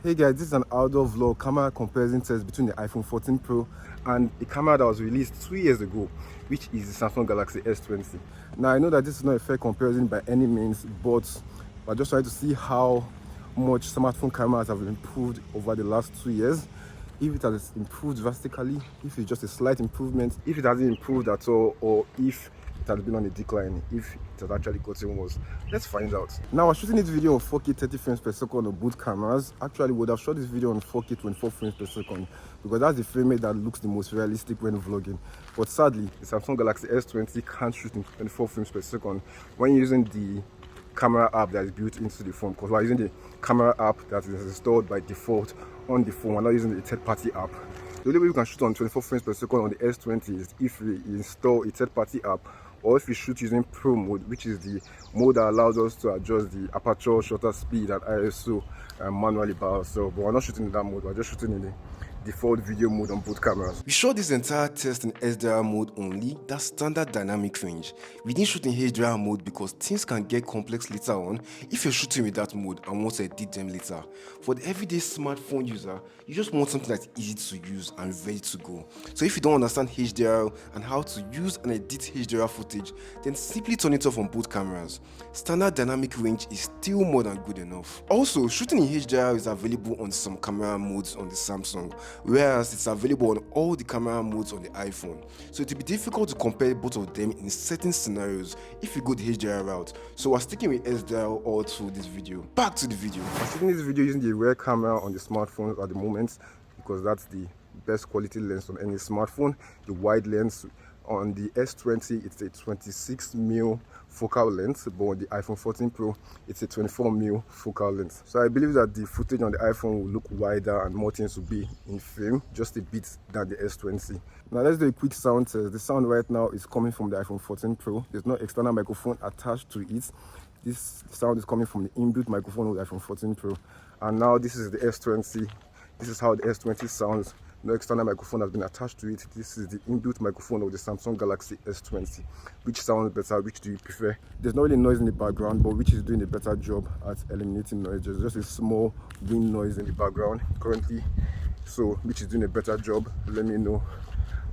Hey guys, this is an outdoor vlog camera comparison test between the iPhone 14 Pro and a camera that was released 2 years ago, which is the Samsung Galaxy S20. Now I know that this is not a fair comparison by any means, but we're just trying to see how much smartphone cameras have improved over the last 2 years. If it has improved drastically, if it's just a slight improvement, if it hasn't improved at all, or if it has been on a decline, if it has actually gotten worse. Let's find out. Now, I was shooting this video on 4K 30 frames per second on both cameras. Actually, would have shot this video on 4K 24 frames per second because that's the frame rate that looks the most realistic when vlogging. But sadly, the Samsung Galaxy S20 can't shoot in 24 frames per second when using the camera app that is built into the phone, because we're using the camera app that is installed by default on the phone. We're not using the third-party app. The only way you can shoot on 24 frames per second on the S20 is if we install a third-party app, or if we shoot using Pro mode, which is the mode that allows us to adjust the aperture, shutter speed, and ISO manually by ourselves. But we're not shooting in that mode, we're just shooting in the default video mode on both cameras. We shot this entire test in SDR mode only, that's standard dynamic range. We didn't shoot in HDR mode because things can get complex later on if you're shooting with that mode and want to edit them later. For the everyday smartphone user, you just want something that's easy to use and ready to go. So if you don't understand HDR and how to use and edit HDR footage, then simply turn it off on both cameras. Standard dynamic range is still more than good enough. Also, shooting in HDR is available on some camera modes on the Samsung, whereas it's available on all the camera modes on the iPhone. So it will be difficult to compare both of them in certain scenarios if you go the HDR route. So we're sticking with SDR all through this video. Back to the video. I'm shooting this video using the rear camera on the smartphone at the moment because that's the best quality lens on any smartphone. The wide lens on the S20, it's a 26mm focal length, but on the iPhone 14 Pro, it's a 24mm focal length. So I believe that the footage on the iPhone will look wider and more things will be in frame, just a bit than the S20. Now let's do a quick sound test. The sound right now is coming from the iPhone 14 Pro. There's no external microphone attached to it. This sound is coming from the inbuilt microphone of the iPhone 14 Pro. And now this is the S20. This is how the S20 sounds. No external microphone has been attached to it. This is the inbuilt microphone of the Samsung Galaxy S20. Which sounds better? Which do you prefer? There's not really noise in the background, but which is doing a better job at eliminating noise? There's just a small wind noise in the background currently. So which is doing a better job? Let me know.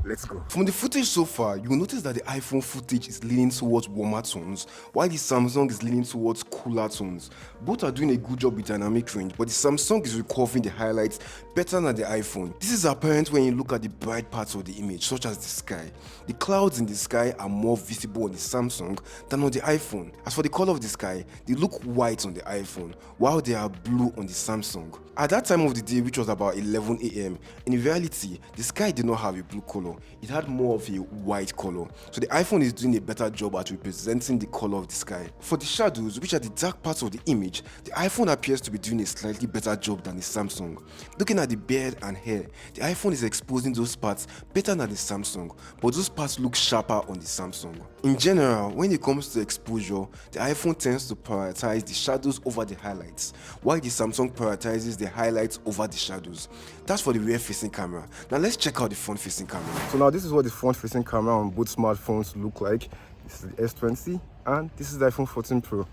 Let's go. From the footage so far, you will notice that the iPhone footage is leaning towards warmer tones, while the Samsung is leaning towards cooler tones. Both are doing a good job with dynamic range, but the Samsung is recovering the highlights better than the iPhone. This is apparent when you look at the bright parts of the image, such as the sky. The clouds in the sky are more visible on the Samsung than on the iPhone. As for the color of the sky, they look white on the iPhone, while they are blue on the Samsung. At that time of the day, which was about 11 AM, in reality, the sky did not have a blue color. It had more of a white color. So the iPhone is doing a better job at representing the color of the sky. For the shadows, which are the dark parts of the image, the iPhone appears to be doing a slightly better job than the Samsung. Looking at the beard and hair, the iPhone is exposing those parts better than the Samsung, but those parts look sharper on the Samsung. In general, when it comes to exposure, the iPhone tends to prioritize the shadows over the highlights, while the Samsung prioritizes the highlights over the shadows. That's for the rear-facing camera. Now let's check out the front-facing camera. So now this is what the front-facing camera on both smartphones look like. This is the S20 and this is the iPhone 14 Pro,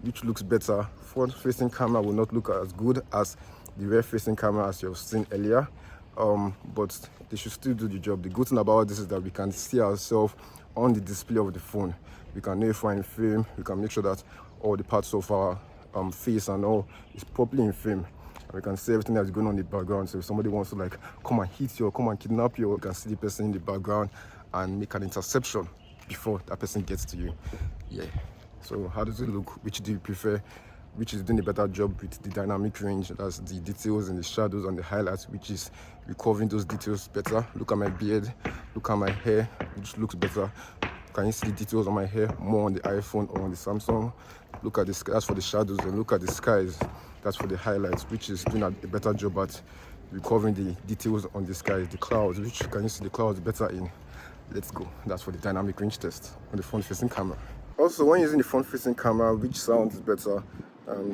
which looks better. Front-facing camera will not look as good as the rear-facing camera as you have seen earlier, but they should still do the job. The good thing about this is that we can see ourselves on the display of the phone. We can know if we're in frame. We can make sure that all the parts of our face and all is properly in frame. We can see everything that's going on in the background. So if somebody wants to like come and hit you or come and kidnap you, you can see the person in the background and make an interception before that person gets to you. Yeah. So how does it look? Which do you prefer? Which is doing a better job with the dynamic range? That's the details and the shadows and the highlights, which is recovering those details better. Look at my beard. Look at my hair, which looks better. Can you see the details on my hair more on the iPhone or on the Samsung? Look at this. That's for the shadows, and look at the skies. That's for the highlights, which is doing a better job at recovering the details on the skies. The clouds, which can you see the clouds better in? Let's go. That's for the dynamic range test on the front-facing camera. Also, when using the front-facing camera, which sound is better?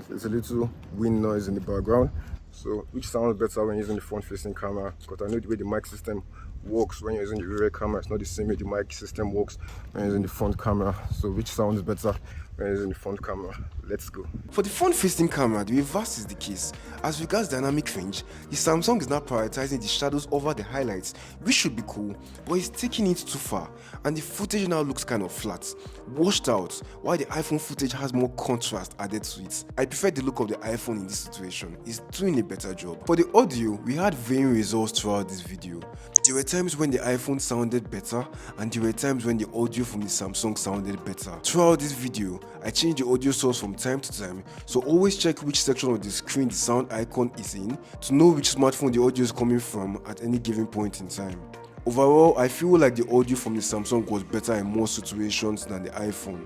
There's a little wind noise in the background. So which sounds better when using the front-facing camera? Because I know the way the mic system works when you're using the rear camera, it's not the same way the mic system works when you're using the front camera. So which sounds better when using the front camera. Let's go. For the front-facing camera, the reverse is the case. As regards dynamic range, the Samsung is now prioritizing the shadows over the highlights, which should be cool, but it's taking it too far, and the footage now looks kind of flat, washed out, while the iPhone footage has more contrast added to it. I prefer the look of the iPhone in this situation. It's doing a better job. For the audio, we had varying results throughout this video. There were times when the iPhone sounded better, and there were times when the audio from the Samsung sounded better. Throughout this video, I changed the audio source from time to time, so always check which section of the screen the sound icon is in to know which smartphone the audio is coming from at any given point in time. Overall, I feel like the audio from the Samsung was better in most situations than the iPhone,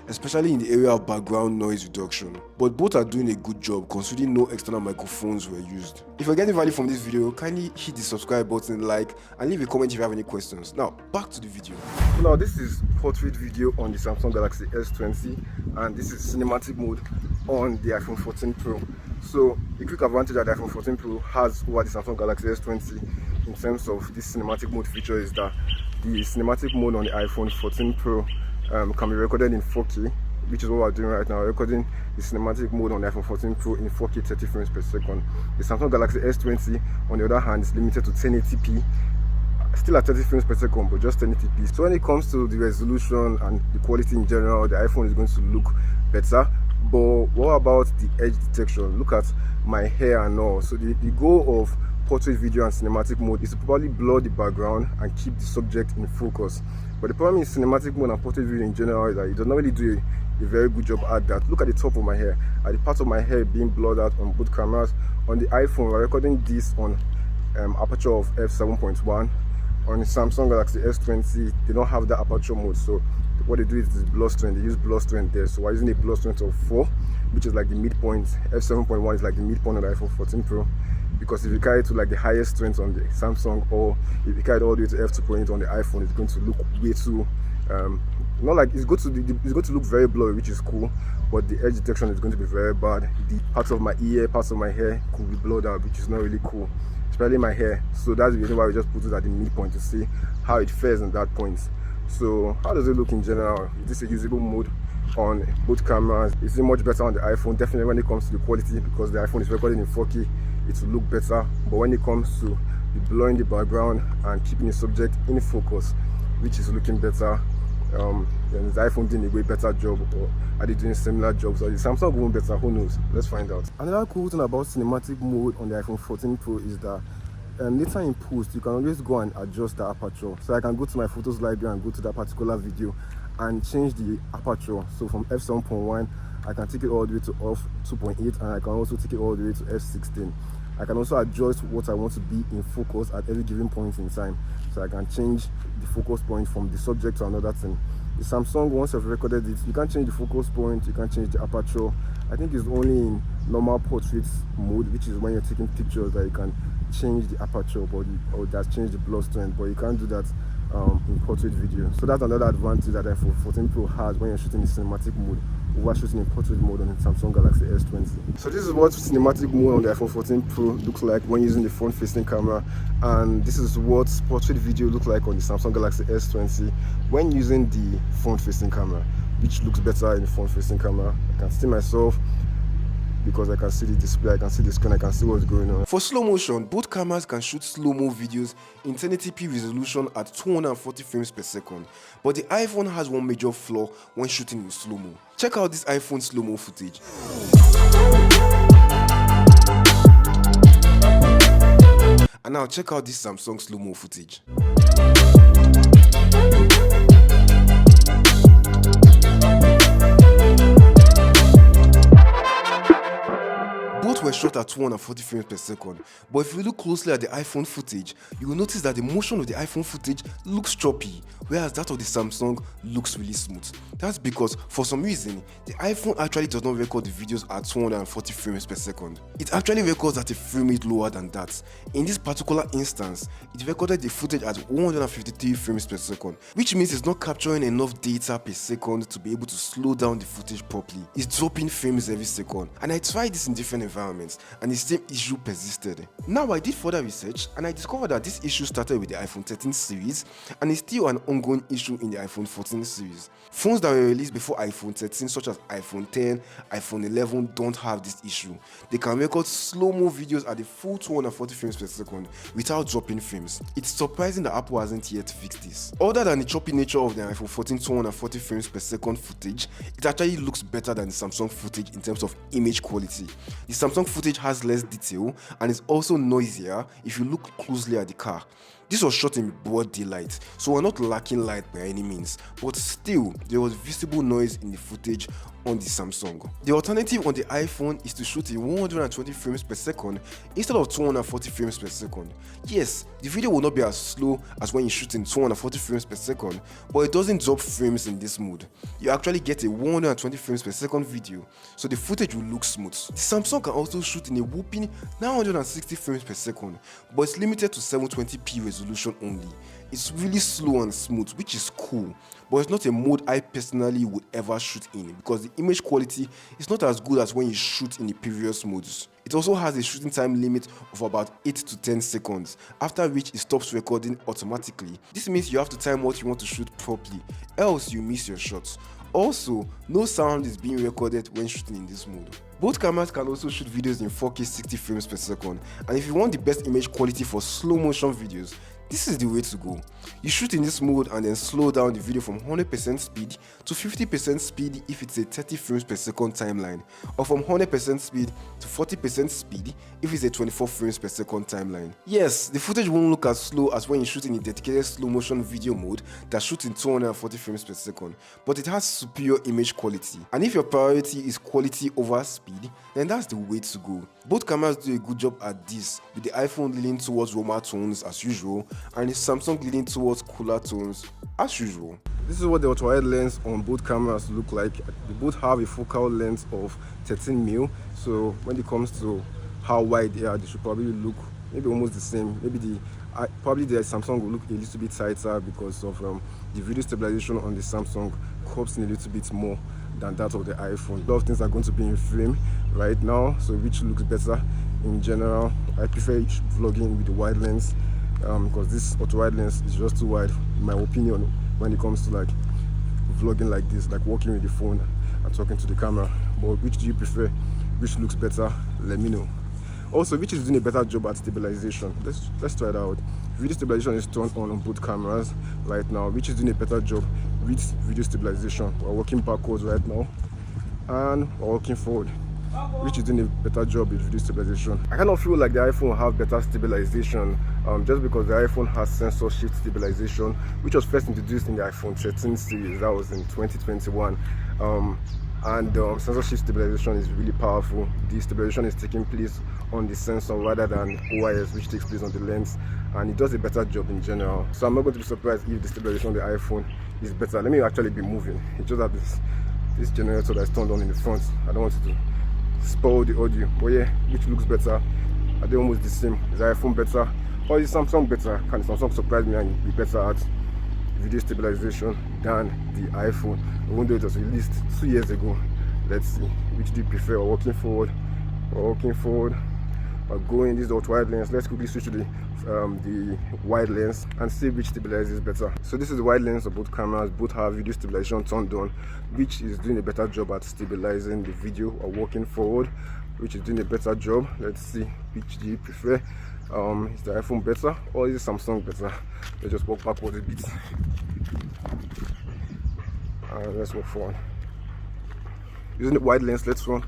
especially in the area of background noise reduction, but both are doing a good job considering no external microphones were used. If you're getting value from this video, kindly hit the subscribe button, like, and leave a comment if you have any questions. Now, back to the video. So now this is portrait video on the Samsung Galaxy S20, and this is cinematic mode on the iPhone 14 Pro. So the quick advantage that the iPhone 14 Pro has over the Samsung Galaxy S20 in terms of this cinematic mode feature is that the cinematic mode on the iPhone 14 Pro can be recorded in 4K, which is what we're doing right now, recording the cinematic mode on the iPhone 14 Pro in 4K 30 frames per second. The Samsung Galaxy S20, on the other hand, is limited to 1080p, still at 30 frames per second, but just 1080p. So when it comes to the resolution and the quality in general, the iPhone is going to look better. But what about the edge detection? Look at my hair and all. So the goal of portrait video and cinematic mode is to probably blur the background and keep the subject in focus. But the problem in cinematic mode and portrait video in general is that it does not really do a very good job at that. Look at the top of my hair, at the part of my hair being blurred out on both cameras. On the iPhone, we're recording this on aperture of f7.1. On the Samsung Galaxy S20, they don't have that aperture mode, so what they do is this blur strength. They use blur strength there, so we're using a blur strength of 4, which is like the midpoint. F7.1 is like the midpoint of the iPhone 14 Pro, because if you carry it to like the highest strength on the Samsung, or if you carry it all the way to f2.8 on the iPhone, it's going to look way too not like it's going to look very blurry, which is cool, but the edge detection is going to be very bad. The parts of my ear, parts of my hair could be blurred out, which is not really cool, especially my hair. So that's the reason why we just put it at the midpoint to see how it fares in that point. So how does it look in general? Is this a usable mode on both cameras? Is it much better on the iPhone? Definitely when it comes to the quality, because the iPhone is recording in 4K, it will look better. But when it comes to the blurring the background and keeping the subject in focus, which is looking better, then the iPhone doing a way better job, or are they doing similar jobs, or the Samsung doing better? Who knows? Let's find out. Another cool thing about cinematic mode on the iPhone 14 Pro is that later in post, you can always go and adjust the aperture. So I can go to my photos library and go to that particular video and change the aperture. So from f7.1, I can take it all the way to f2.8, and I can also take it all the way to f16. I can also adjust what I want to be in focus at every given point in time. So I can change the focus point from the subject to another thing. The Samsung, once I've recorded it, you can't change the focus point, you can't change the aperture. I think it's only in normal portrait mode, which is when you're taking pictures, that you can change the aperture, or that's change the blur strength, but you can't do that in portrait video. So that's another advantage that the iPhone 14 Pro has when you're shooting in cinematic mode over shooting in portrait mode on the Samsung Galaxy S20. So this is what cinematic mode on the iPhone 14 Pro looks like when using the front-facing camera, and this is what portrait video looks like on the Samsung Galaxy S20 when using the front-facing camera, which looks better in the front-facing camera. I can see myself because I can see the display, I can see the screen, I can see what's going on. For slow motion, both cameras can shoot slow-mo videos in 1080p resolution at 240 frames per second, but the iPhone has one major flaw when shooting in slow-mo. Check out this iPhone slow-mo footage. And now check out this Samsung slow-mo footage. Were shot at 240 frames per second, but if you look closely at the iPhone footage, you will notice that the motion of the iPhone footage looks choppy, whereas that of the Samsung looks really smooth. That's because for some reason, the iPhone actually does not record the videos at 240 frames per second. It actually records at a frame rate lower than that. In this particular instance, it recorded the footage at 153 frames per second, which means it's not capturing enough data per second to be able to slow down the footage properly. It's dropping frames every second, and I tried this in different environments. requirements, and the same issue persisted. Now I did further research and I discovered that this issue started with the iPhone 13 series and is still an ongoing issue in the iPhone 14 series. Phones that were released before iPhone 13 such as iPhone 10, iPhone 11 don't have this issue. They can record slow-mo videos at the full 240 frames per second without dropping frames. It's surprising that Apple hasn't yet fixed this. Other than the choppy nature of the iPhone 14 240 frames per second footage, it actually looks better than the Samsung footage in terms of image quality. The Samsung footage has less detail and is also noisier if you look closely at the car. This was shot in broad daylight, so we're not lacking light by any means, but still, there was visible noise in the footage on the Samsung. The alternative on the iPhone is to shoot in 120 frames per second instead of 240 frames per second. Yes, the video will not be as slow as when you shoot in 240 frames per second, but it doesn't drop frames in this mode. You actually get a 120 frames per second video, so the footage will look smooth. The Samsung can also shoot in a whopping 960 frames per second, but it's limited to 720p resolution only. It's really slow and smooth, which is cool, but it's not a mode I personally would ever shoot in because the image quality is not as good as when you shoot in the previous modes. It also has a shooting time limit of about 8 to 10 seconds, after which it stops recording automatically. This means you have to time what you want to shoot properly, else you miss your shots. Also, no sound is being recorded when shooting in this mode. Both cameras can also shoot videos in 4K 60 frames per second, and if you want the best image quality for slow motion videos, this is the way to go. You shoot in this mode and then slow down the video from 100% speed to 50% speed if it's a 30 frames per second timeline, or from 100% speed to 40% speed if it's a 24 frames per second timeline. Yes, the footage won't look as slow as when you shoot in a dedicated slow motion video mode that shoots in 240 frames per second, but it has superior image quality. And if your priority is quality over speed, then that's the way to go. Both cameras do a good job at this, with the iPhone leaning towards warmer tones as usual, and the Samsung leaning towards cooler tones as usual. This is what the ultra-wide lens on both cameras look like. They both have a focal length of 13mm, so when it comes to how wide they are, they should probably look maybe almost the same. Maybe probably the Samsung will look a little bit tighter because of the video stabilization on the Samsung crops in a little bit more than that of the iPhone. A lot of things are going to be in frame right now, so which looks better in general. I prefer vlogging with the wide lens because this ultra-wide lens is just too wide in my opinion when it comes to like vlogging like this, like walking with the phone and talking to the camera. But which do you prefer? Which looks better? Let me know. Also, which is doing a better job at stabilization? Let's try it out. Video stabilization is turned on both cameras right now. Which is doing a better job with video stabilization? We're walking backwards right now and we're walking forward. Which is doing a better job with video stabilization. I kind of feel like the iPhone will have better stabilization just because the iPhone has sensor shift stabilization, which was first introduced in the iPhone 13 series. That was in 2021. And sensor shift stabilization is really powerful. The stabilization is taking place on the sensor rather than OIS, which takes place on the lens, and it does a better job in general. So I'm not going to be surprised if the stabilization on the iPhone is better. Let me actually be moving. It's just that this generator that's turned on in the front, I don't want it to spoil the audio. But yeah, which looks better? Are they almost the same? Is the iPhone better or is Samsung better? Can the Samsung surprise me and be better at video stabilization than the iPhone, even though it was released 2 years ago? Let's see. Which do you prefer? Walking forward or going this ultra-wide lens? Let's quickly switch to the wide lens and see which stabilizes better. So this is the wide lens of both cameras. Both have video stabilization turned on, which is doing a better job at stabilizing the video. Or walking forward, which is doing a better job. Let's see, which do you prefer? Is the iPhone better or is the Samsung better? Let's just walk backwards a bit. Let's walk forward. Using the wide lens, let's run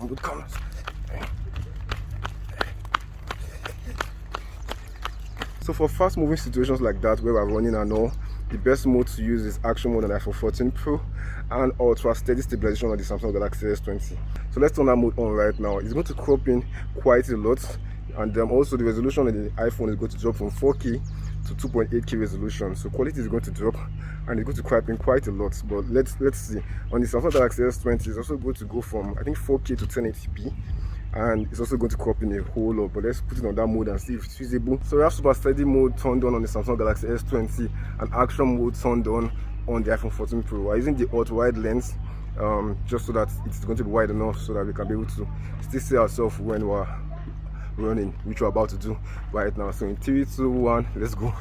on both cameras. So for fast moving situations like that where we're running and all, the best mode to use is action mode on iPhone 14 Pro and ultra steady stabilization on the Samsung Galaxy S20. So let's turn that mode on right now. It's going to crop in quite a lot, and also the resolution on the iPhone is going to drop from 4K to 2.8K resolution. So quality is going to drop and it's going to crop in quite a lot. But let's see. On the Samsung Galaxy S20 it's also going to go from I think 4K to 1080p. And it's also going to crop in a whole lot, but let's put it on that mode and see if it's feasible. So we have super steady mode turned on the Samsung Galaxy S20 and action mode turned on the iPhone 14 Pro. We're using the ultra wide lens just so that it's going to be wide enough so that we can be able to still see ourselves when we're running, which we're about to do right now. So in 3, 2, 1, let's go.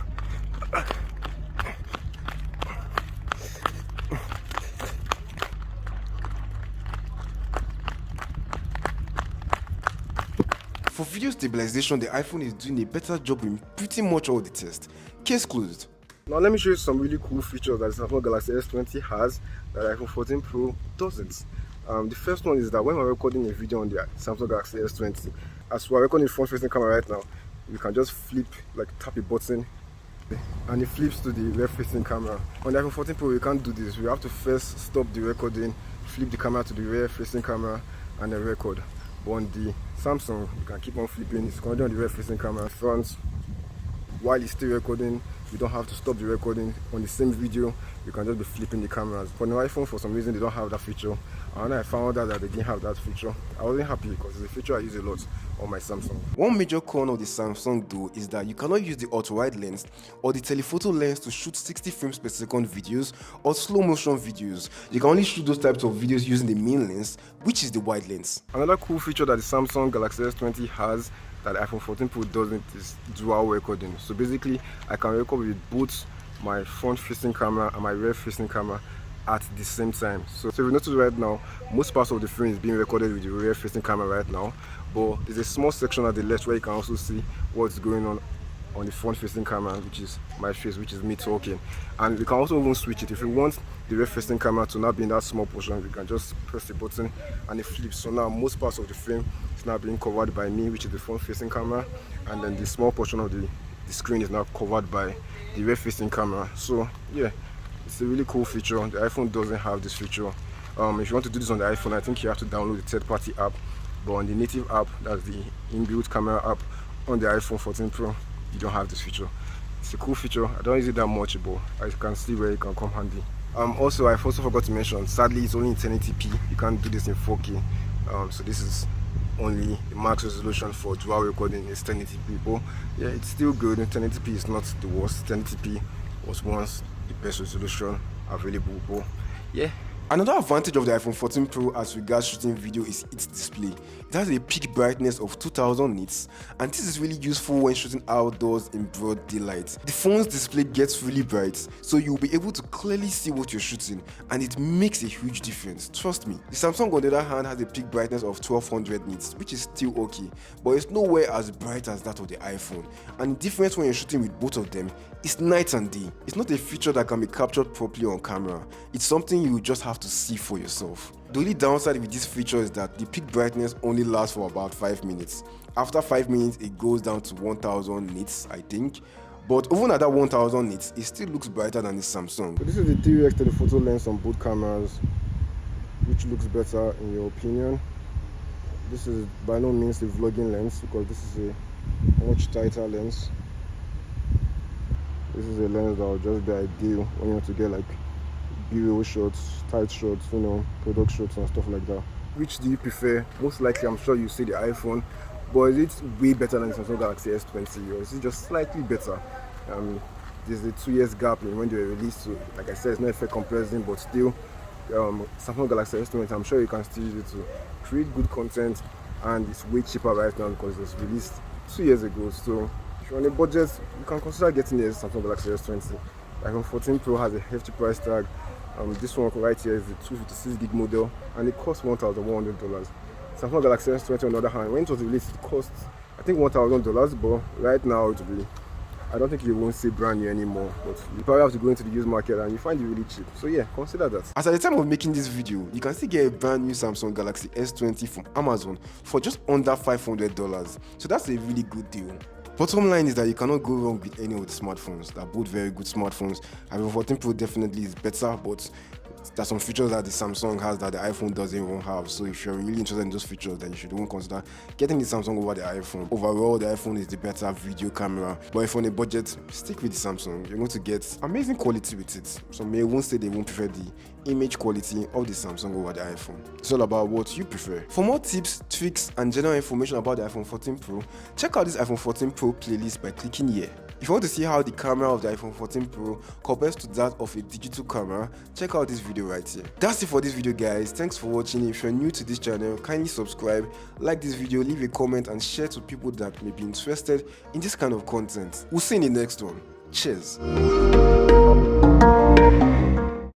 For video stabilization, the iPhone is doing a better job in pretty much all the tests. Case closed. Now let me show you some really cool features that the Samsung Galaxy S20 has that iPhone 14 Pro doesn't. The first one is that when we're recording a video on the Samsung Galaxy S20, as we're recording the front-facing camera right now, you can just flip, like tap a button, and it flips to the rear-facing camera. On the iPhone 14 Pro, we can't do this. We have to first stop the recording, flip the camera to the rear-facing camera, and then record. But on the Samsung, you can keep on flipping. It's currently on the rear-facing camera front. While it's still recording, you don't have to stop the recording. On the same video, you can just be flipping the cameras. For the iPhone, for some reason, they don't have that feature. And when I found out that they didn't have that feature, I wasn't happy because it's a feature I use a lot on my Samsung. One major con of the Samsung though is that you cannot use the ultra-wide lens or the telephoto lens to shoot 60 frames per second videos or slow motion videos. You can only shoot those types of videos using the main lens, which is the wide lens. Another cool feature that the Samsung Galaxy S20 has that the iPhone 14 Pro doesn't is dual recording. So basically, I can record with both my front-facing camera and my rear-facing camera at the same time. So if you notice right now, most parts of the frame is being recorded with the rear-facing camera right now, but there's a small section at the left where you can also see what's going on the front-facing camera, which is my face, which is me talking. And we can also even switch it. If you want the rear-facing camera to not be in that small portion, we can just press the button and it flips. So now most parts of the frame is now being covered by me, which is the front-facing camera, and then the small portion of the screen is now covered by the rear-facing camera. So yeah, it's a really cool feature. The iPhone doesn't have this feature. If you want to do this on the iPhone, I think you have to download the third-party app, but on the native app, that's the inbuilt camera app on the iPhone 14 Pro, you don't have this feature. It's a cool feature. I don't use it that much, but I can see where it can come handy. Also, I also forgot to mention, sadly it's only in 1080p. You can't do this in 4K. So this is only the max resolution for dual recording is 1080p, but yeah, it's still good. 1080p is not the worst. 1080p was once the best resolution available, but yeah. Another advantage of the iPhone 14 Pro as regards shooting video is its display. It has a peak brightness of 2000 nits, and this is really useful when shooting outdoors in broad daylight. The phone's display gets really bright, so you'll be able to clearly see what you're shooting, and it makes a huge difference, trust me. The Samsung on the other hand has a peak brightness of 1200 nits, which is still okay, but it's nowhere as bright as that of the iPhone, and the difference when you're shooting with both of them is night and day. It's not a feature that can be captured properly on camera. It's something you just have to see for yourself. The only downside with this feature is that the peak brightness only lasts for about 5 minutes. After 5 minutes, it goes down to 1000 nits, I think. But even at that 1000 nits, it still looks brighter than the Samsung. So this is the 3x telephoto lens on both cameras. Which looks better in your opinion? This is by no means a vlogging lens because this is a much tighter lens. This is a lens that will just be ideal when you want to get like B-roll shots, tight shots, you know, product shots and stuff like that. Which do you prefer? Most likely, I'm sure you say the iPhone, but is it way better than the Samsung Galaxy S20 or is it just slightly better? There's a 2 years gap in when they were released, so like I said, it's not a fair comparison, but still, Samsung Galaxy S20, I'm sure you can still use it to create good content, and it's way cheaper right now because it was released 2 years ago. So if you're on a budget, you can consider getting a Samsung Galaxy S20. iPhone 14 Pro has a hefty price tag. This one right here is the 256 gig model, and it costs $1,100. Samsung Galaxy S20 on the other hand, when it was released, it cost I think $1,000, but right now it will be, I don't think you won't see brand new anymore, but you probably have to go into the used market and you find it really cheap. So yeah, consider that. As at the time of making this video, you can still get a brand new Samsung Galaxy S20 from Amazon for just under $500. So that's a really good deal. Bottom line is that you cannot go wrong with any of the smartphones. They're both very good smartphones. iPhone 14 Pro definitely is better, but there's some features that the Samsung has that the iPhone doesn't even have. So if you're really interested in those features, then you should even consider getting the Samsung over the iPhone. Overall, the iPhone is the better video camera, but if on a budget, stick with the Samsung. You're going to get amazing quality with it. Some may won't say they won't prefer the image quality of the Samsung over the iPhone. It's all about what you prefer. For more tips, tricks, and general information about the iPhone 14 Pro, check out this iPhone 14 Pro playlist by clicking here. If you want to see how the camera of the iPhone 14 Pro compares to that of a digital camera, check out this video right here. That's it for this video, guys. Thanks for watching. If you're new to this channel, kindly subscribe, like this video, leave a comment and share to people that may be interested in this kind of content. We'll see you in the next one. Cheers.